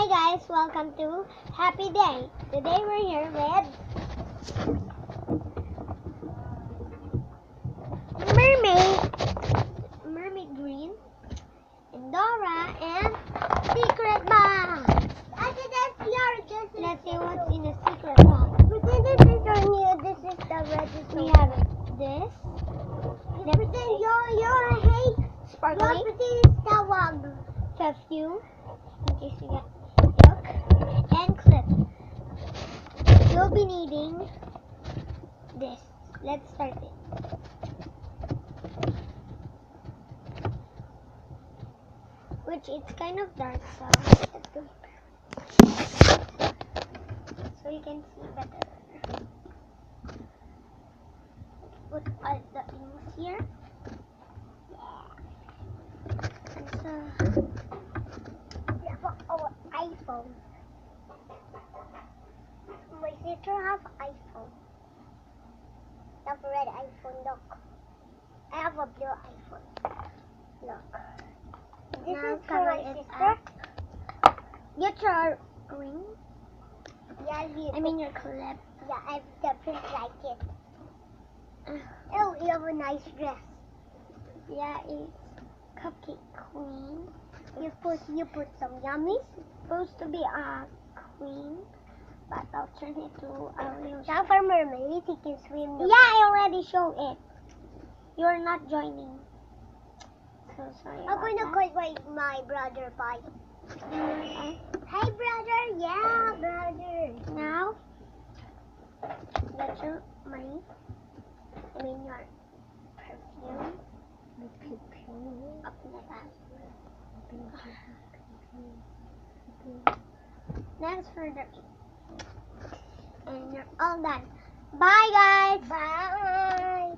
Hi guys, welcome to Happy Day. Today we're here with Mermaid Green, and Dora, and Secret Box. Let's see what's in the secret box. This is the register. We have this. Your hate. Sparkling. Perfume. In case you get milk. And clip. You'll be needing this. Let's start it. Which it's kind of dark, so let's go. So you can see better. Put all the things here. And so Our iPhone. My sister has iPhone. I have a red iPhone. Look. I have a blue iPhone. Look. This now is for cover my it sister. up. Get your ring. Yeah, I mean your clip. yeah, I definitely like it. Oh, you have a nice dress. Yeah, it's Cupcake Queen. You put some yummy. Supposed to be a queen, but I'll turn it to a real. Now for mermaid, he can swim. Yeah, I already showed it. You're not joining. So sorry. I'm about going to that. call my brother by. Okay. Hey, brother. Yeah, brother. Now, get your money. I mean your perfume. Up in the back. Next for the and you're all done. Bye guys. Bye.